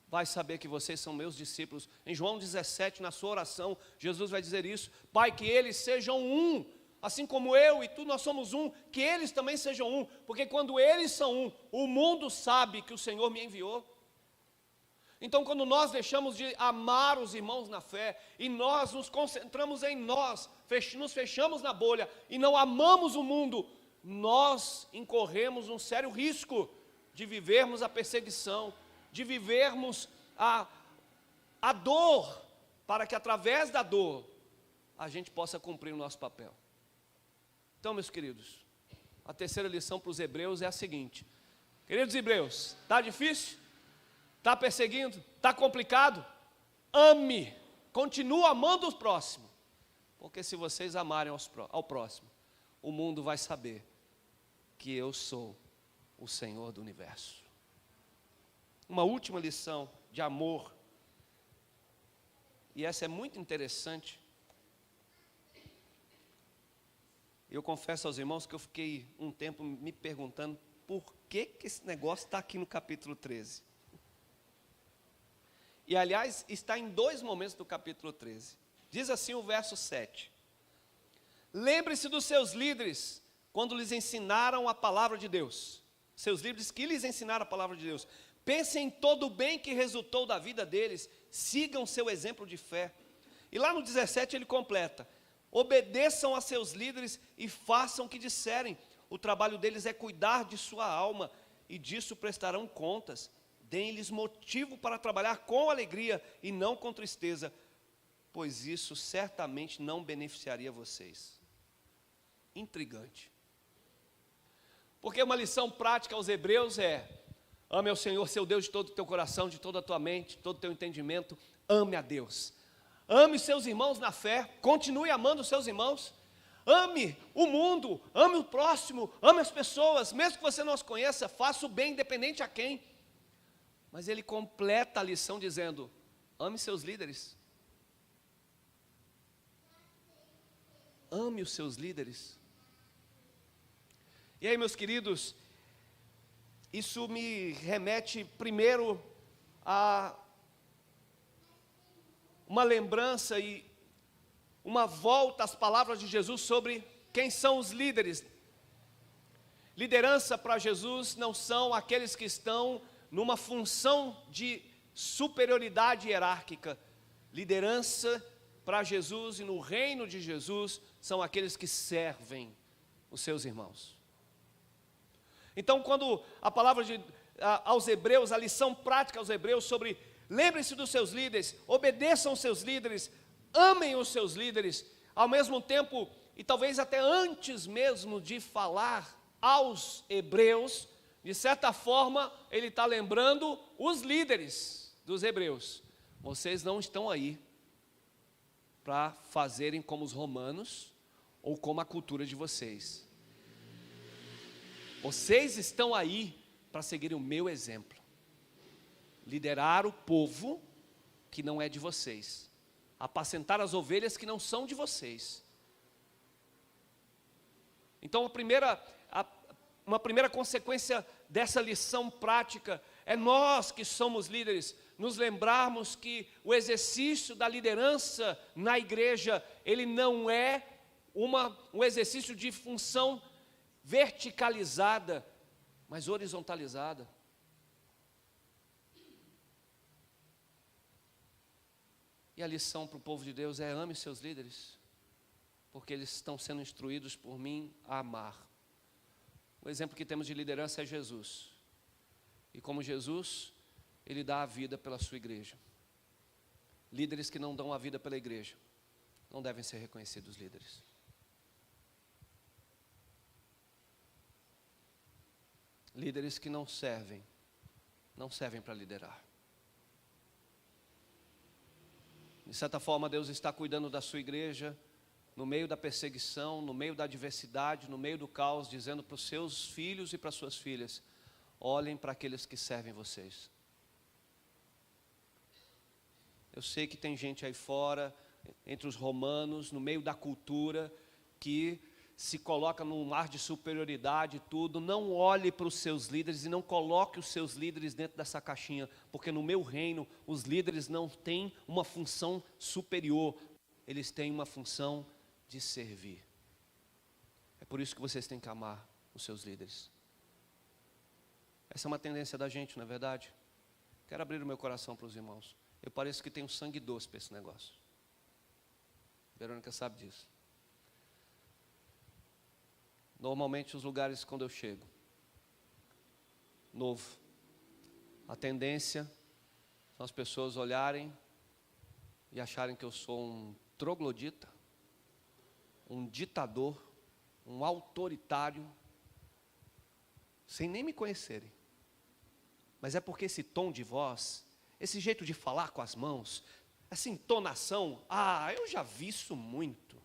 vai saber que vocês são meus discípulos. Em João 17, na sua oração, Jesus vai dizer isso, Pai, que eles sejam um, assim como eu e tu, nós somos um, que eles também sejam um, porque quando eles são um, o mundo sabe que o Senhor me enviou. Então, quando nós deixamos de amar os irmãos na fé, e nós nos concentramos em nós, nos fechamos na bolha, e não amamos o mundo, nós incorremos um sério risco de vivermos a perseguição, de vivermos a dor, para que através da dor, a gente possa cumprir o nosso papel. Então, meus queridos, a terceira lição para os hebreus é a seguinte, queridos hebreus, está difícil? Está perseguindo? Está complicado? Ame, continua amando o próximo, porque se vocês amarem ao próximo, o mundo vai saber que eu sou o Senhor do universo. Uma última lição de amor, e essa é muito interessante. Eu confesso aos irmãos que eu fiquei um tempo me perguntando por que esse negócio está aqui no capítulo 13. E aliás, está em 2 momentos do capítulo 13. Diz assim o verso 7. Lembre-se dos seus líderes, quando lhes ensinaram a palavra de Deus. Seus líderes que lhes ensinaram a palavra de Deus. Pensem em todo o bem que resultou da vida deles, sigam seu exemplo de fé. E lá no 17 ele completa, obedeçam a seus líderes e façam o que disserem. O trabalho deles é cuidar de sua alma, e disso prestarão contas. Deem-lhes motivo para trabalhar com alegria e não com tristeza, pois isso certamente não beneficiaria vocês. Intrigante. Porque uma lição prática aos hebreus é, ame ao Senhor, seu Deus, de todo o teu coração, de toda a tua mente, de todo o teu entendimento, ame a Deus. Ame seus irmãos na fé, continue amando os seus irmãos, ame o mundo, ame o próximo, ame as pessoas, mesmo que você não as conheça, faça o bem independente a quem. Mas ele completa a lição dizendo, ame seus líderes. Ame os seus líderes. E aí, meus queridos, isso me remete primeiro a uma lembrança e uma volta às palavras de Jesus sobre quem são os líderes. Liderança para Jesus não são aqueles que estão numa função de superioridade hierárquica. Liderança para Jesus e no reino de Jesus são aqueles que servem os seus irmãos. Então, quando a palavra aos hebreus, a lição prática aos hebreus sobre lembrem-se dos seus líderes, obedeçam os seus líderes, amem os seus líderes, ao mesmo tempo, e talvez até antes mesmo de falar aos hebreus, de certa forma, ele está lembrando os líderes dos hebreus. Vocês não estão aí para fazerem como os romanos ou como a cultura de vocês. Vocês estão aí para seguirem o meu exemplo. Liderar o povo que não é de vocês. Apacentar as ovelhas que não são de vocês. Então, uma primeira consequência dessa lição prática é nós que somos líderes, nos lembrarmos que o exercício da liderança na igreja, ele não é um exercício de função verticalizada, mas horizontalizada. E a lição para o povo de Deus é ame seus líderes, porque eles estão sendo instruídos por mim a amar. O exemplo que temos de liderança é Jesus. E como Jesus, ele dá a vida pela sua igreja. Líderes que não dão a vida pela igreja não devem ser reconhecidos líderes. Líderes que não servem para liderar. De certa forma, Deus está cuidando da sua igreja, no meio da perseguição, no meio da adversidade, no meio do caos, dizendo para os seus filhos e para as suas filhas: olhem para aqueles que servem vocês. Eu sei que tem gente aí fora, entre os romanos, no meio da cultura, que se coloca num ar de superioridade e tudo. Não olhe para os seus líderes e não coloque os seus líderes dentro dessa caixinha, porque no meu reino os líderes não têm uma função superior, eles têm uma função de servir. É por isso que vocês têm que amar os seus líderes. Essa é uma tendência da gente, não é verdade? Quero abrir o meu coração para os irmãos. Eu pareço que tenho sangue doce para esse negócio. Verônica sabe disso. Normalmente os lugares quando eu chego, novo, a tendência são as pessoas olharem e acharem que eu sou um troglodita, um ditador, um autoritário, sem nem me conhecerem. Mas é porque esse tom de voz, esse jeito de falar com as mãos, essa entonação, eu já vi isso muito.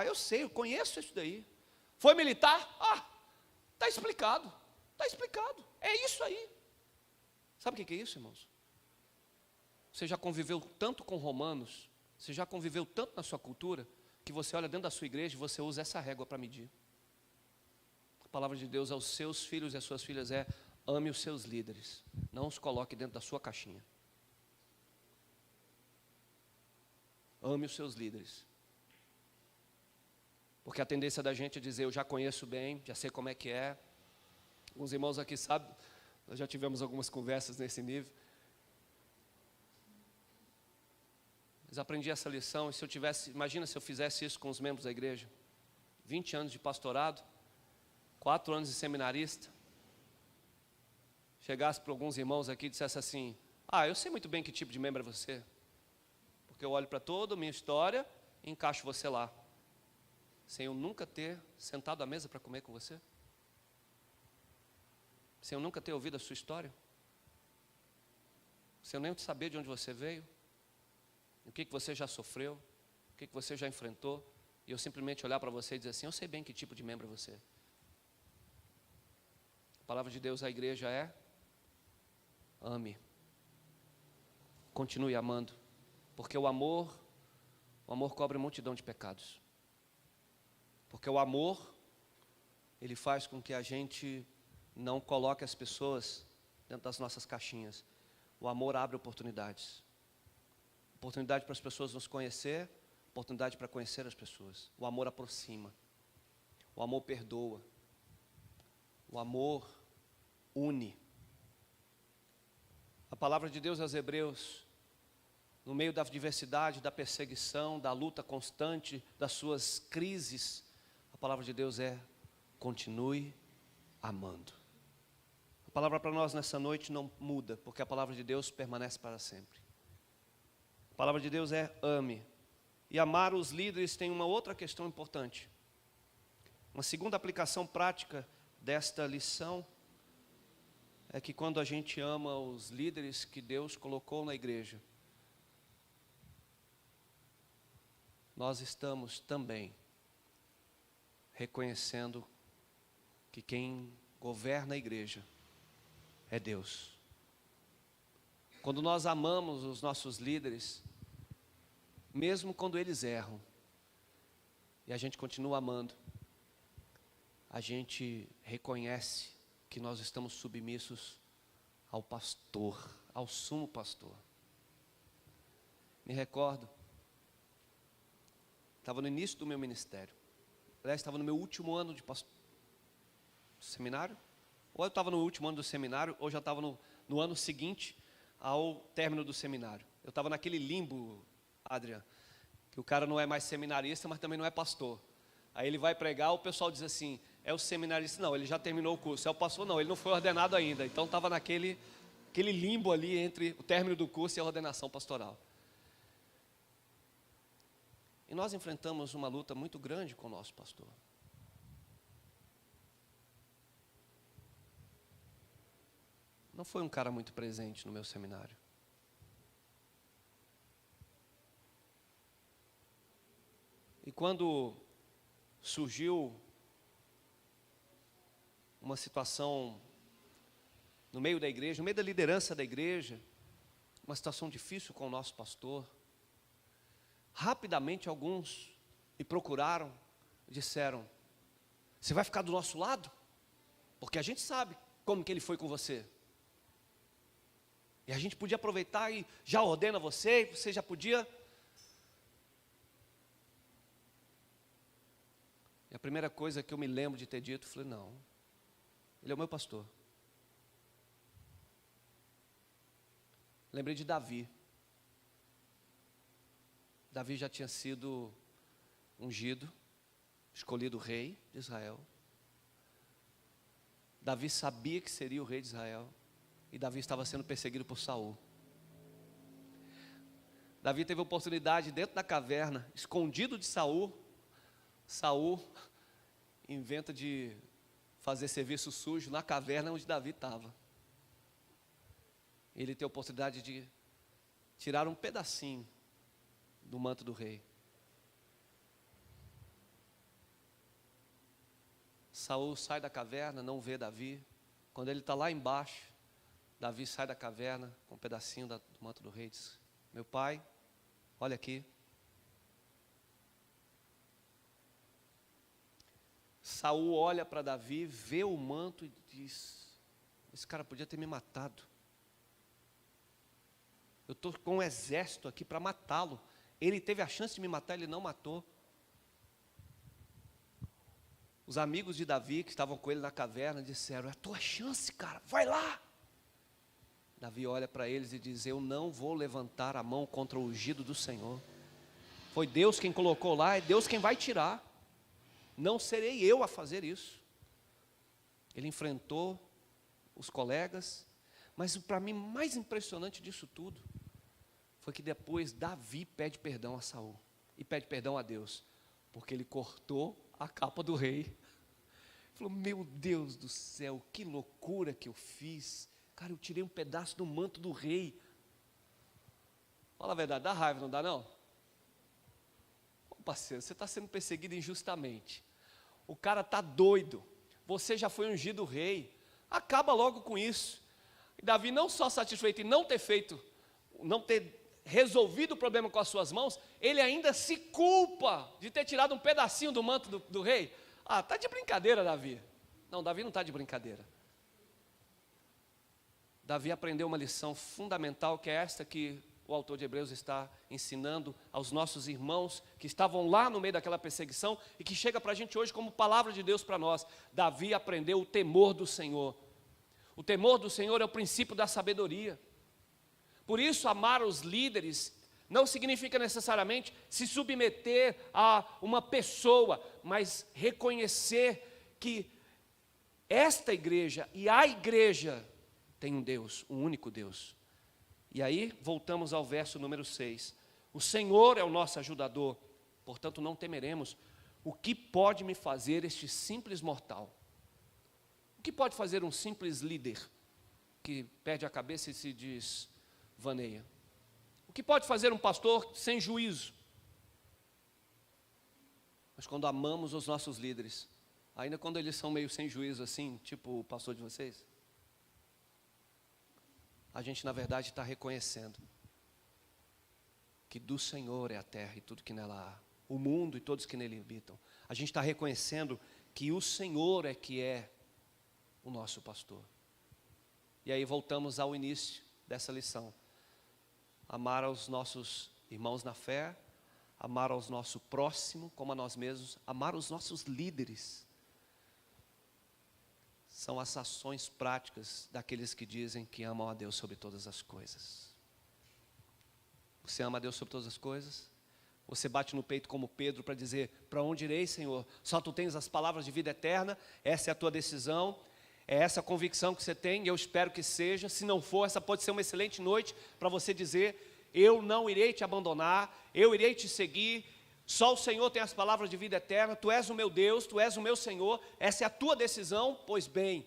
Eu sei, eu conheço isso daí. Foi militar? Está explicado. Está explicado. É isso aí. Sabe o que é isso, irmãos? Você já conviveu tanto com romanos, você já conviveu tanto na sua cultura, que você olha dentro da sua igreja e você usa essa régua para medir. A palavra de Deus aos seus filhos e às suas filhas é: ame os seus líderes, não os coloque dentro da sua caixinha. Ame os seus líderes. Porque a tendência da gente é dizer: eu já conheço bem, já sei como é que é. Alguns irmãos aqui sabem, nós já tivemos algumas conversas nesse nível. Mas aprendi essa lição, e se eu tivesse, imagina se eu fizesse isso com os membros da igreja. 20 anos de pastorado, 4 anos de seminarista. Chegasse para alguns irmãos aqui e dissesse assim: eu sei muito bem que tipo de membro é você. Porque eu olho para toda a minha história e encaixo você lá. Sem eu nunca ter sentado à mesa para comer com você? Sem eu nunca ter ouvido a sua história? Sem eu nem saber de onde você veio? O que você já sofreu? O que você já enfrentou? E eu simplesmente olhar para você e dizer assim: eu sei bem que tipo de membro é você. A palavra de Deus à igreja é: ame. Continue amando. Porque o amor cobre uma multidão de pecados. Porque o amor, ele faz com que a gente não coloque as pessoas dentro das nossas caixinhas. O amor abre oportunidades. Oportunidade para as pessoas nos conhecer, oportunidade para conhecer as pessoas. O amor aproxima. O amor perdoa. O amor une. A palavra de Deus aos Hebreus, no meio da diversidade, da perseguição, da luta constante, das suas crises, a palavra de Deus é: continue amando. A palavra para nós nessa noite não muda, porque a palavra de Deus permanece para sempre. A palavra de Deus é: ame. E amar os líderes tem uma outra questão importante. Uma segunda aplicação prática desta lição é que quando a gente ama os líderes que Deus colocou na igreja, nós estamos também reconhecendo que quem governa a igreja é Deus. Quando nós amamos os nossos líderes, mesmo quando eles erram, e a gente continua amando, a gente reconhece que nós estamos submissos ao pastor, ao sumo pastor. Me recordo, estava no início do meu ministério. Aliás, estava no meu último ano de seminário. Ou eu estava no último ano do seminário, ou já estava no ano seguinte ao término do seminário. Eu estava naquele limbo, Adrian, que o cara não é mais seminarista, mas também não é pastor. Aí ele vai pregar, o pessoal diz assim: é o seminarista? Não, ele já terminou o curso. É o pastor? Não, ele não foi ordenado ainda. Então estava naquele limbo ali entre o término do curso e a ordenação pastoral. E nós enfrentamos uma luta muito grande com o nosso pastor. não foi um cara muito presente no meu seminário. E quando surgiu uma situação no meio da igreja, no meio da liderança da igreja, uma situação difícil com o nosso pastor, rapidamente alguns me procuraram, disseram: você vai ficar do nosso lado? Porque a gente sabe como que ele foi com você. E a gente podia aproveitar e já ordena você já podia. E a primeira coisa que eu me lembro de ter dito, falei: não, ele é o meu pastor. Lembrei de Davi. Davi já tinha sido ungido, escolhido rei de Israel. Davi sabia que seria o rei de Israel. E Davi estava sendo perseguido por Saul. Davi teve a oportunidade dentro da caverna, escondido de Saul. Saul inventa de fazer serviço sujo na caverna onde Davi estava. Ele tem a oportunidade de tirar um pedacinho do manto do rei. Saul sai da caverna, não vê Davi. Quando ele está lá embaixo, Davi sai da caverna com um pedacinho do manto do rei e diz: meu pai, olha aqui. Saul olha para Davi, vê o manto e diz: esse cara podia ter me matado. Eu estou com um exército aqui para matá-lo. Ele teve a chance de me matar, ele não matou. Os amigos de Davi, que estavam com ele na caverna, disseram: é a tua chance, cara, vai lá. Davi olha para eles e diz: eu não vou levantar a mão contra o ungido do Senhor. Foi Deus quem colocou lá, é Deus quem vai tirar. Não serei eu a fazer isso. Ele enfrentou os colegas, mas para mim mais impressionante disso tudo foi que depois Davi pede perdão a Saul e pede perdão a Deus, porque ele cortou a capa do rei. Falou: meu Deus do céu, que loucura que eu fiz. Cara, eu tirei um pedaço do manto do rei. Fala a verdade, dá raiva, não dá não? Ô parceiro, você está sendo perseguido injustamente. O cara está doido. Você já foi ungido rei. Acaba logo com isso. E Davi, não só satisfeito em não ter resolvido o problema com as suas mãos, ele ainda se culpa de ter tirado um pedacinho do manto do rei. Ah, está de brincadeira, Davi. Não, Davi não está de brincadeira. Davi aprendeu uma lição fundamental, que é esta que o autor de Hebreus está ensinando aos nossos irmãos que estavam lá no meio daquela perseguição e que chega para a gente hoje como palavra de Deus para nós. Davi aprendeu o temor do Senhor. O temor do Senhor é o princípio da sabedoria. Por isso, amar os líderes não significa necessariamente se submeter a uma pessoa, mas reconhecer que esta igreja e a igreja tem um Deus, um único Deus. E aí, voltamos ao verso número 6. O Senhor é o nosso ajudador, portanto não temeremos. O que pode me fazer este simples mortal? O que pode fazer um simples líder que perde a cabeça e se desvaneia? O que pode fazer um pastor sem juízo? Mas quando amamos os nossos líderes, ainda quando eles são meio sem juízo assim, tipo o pastor de vocês, a gente na verdade está reconhecendo que do Senhor é a terra e tudo que nela há, o mundo e todos que nele habitam. A gente está reconhecendo que o Senhor é que é o nosso pastor. E aí voltamos ao início dessa lição. Amar aos nossos irmãos na fé, amar aos nosso próximo como a nós mesmos, amar os nossos líderes. São as ações práticas daqueles que dizem que amam a Deus sobre todas as coisas. Você ama a Deus sobre todas as coisas? Você bate no peito como Pedro para dizer: para onde irei, Senhor? Só Tu tens as palavras de vida eterna, essa é a Tua decisão, é essa a convicção que você tem, e eu espero que seja. Se não for, essa pode ser uma excelente noite para você dizer: eu não irei te abandonar, eu irei te seguir. Só o Senhor tem as palavras de vida eterna, Tu és o meu Deus, Tu és o meu Senhor, essa é a Tua decisão. Pois bem,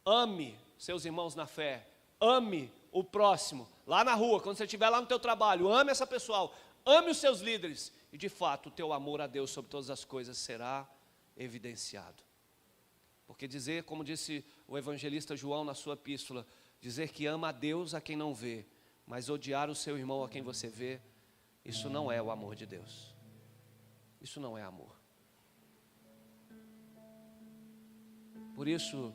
ame seus irmãos na fé. Ame o próximo. Lá na rua, quando você estiver lá no teu trabalho, ame essa pessoa. Ame os seus líderes. E de fato, o teu amor a Deus sobre todas as coisas será evidenciado. Porque dizer, como disse o evangelista João na sua epístola, dizer que ama a Deus a quem não vê, mas odiar o seu irmão a quem você vê, isso não é o amor de Deus. Isso não é amor. Por isso,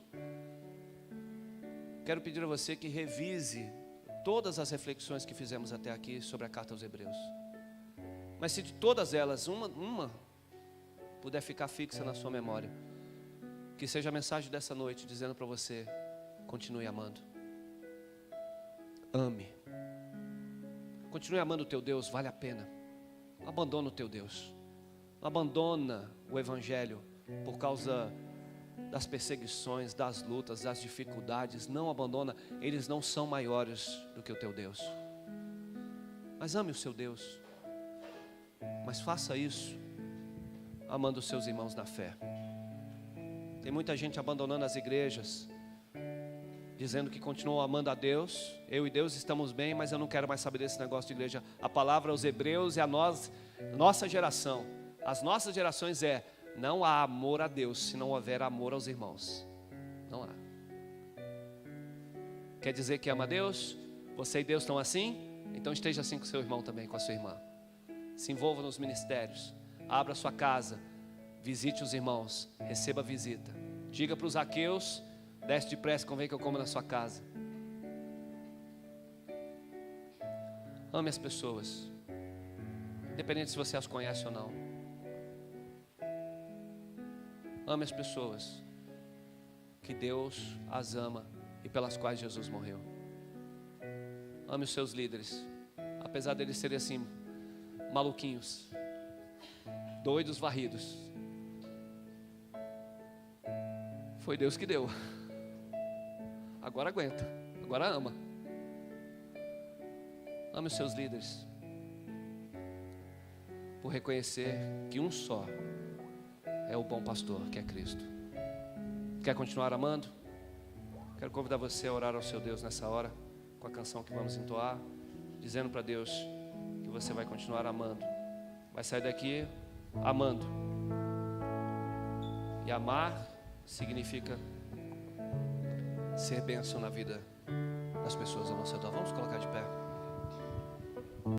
quero pedir a você que revise todas as reflexões que fizemos até aqui sobre a carta aos Hebreus. Mas se de todas elas, uma puder ficar fixa na sua memória, que seja a mensagem dessa noite dizendo para você: continue amando. Ame. Continue amando o teu Deus, vale a pena. Não abandona o teu Deus. Não abandona o Evangelho por causa das perseguições, das lutas, das dificuldades. Não abandona, eles não são maiores do que o teu Deus. Mas ame o seu Deus. Mas faça isso amando os seus irmãos na fé. Tem muita gente abandonando as igrejas, dizendo que continuam amando a Deus. Eu e Deus estamos bem, mas eu não quero mais saber desse negócio de igreja. A palavra aos Hebreus e a nossa geração, as nossas gerações não há amor a Deus se não houver amor aos irmãos. Não há. Quer dizer que ama a Deus? Você e Deus estão assim? Então esteja assim com seu irmão também, com a sua irmã. Se envolva nos ministérios. Abra sua casa. Visite os irmãos. Receba a visita. Diga para os Zaqueus: desce depressa, convém que eu coma na sua casa. Ame as pessoas, independente se você as conhece ou não. Ame as pessoas que Deus as ama e pelas quais Jesus morreu. Ame os seus líderes, apesar deles serem assim, maluquinhos, doidos, varridos. Foi Deus que deu. Agora aguenta, agora ama. Ame os seus líderes, por reconhecer que um só é o bom pastor, que é Cristo. Quer continuar amando? Quero convidar você a orar ao seu Deus nessa hora, com a canção que vamos entoar, dizendo para Deus que você vai continuar amando. Vai sair daqui amando. E amar significa ser bênção na vida das pessoas ao nosso redor. Vamos colocar de pé.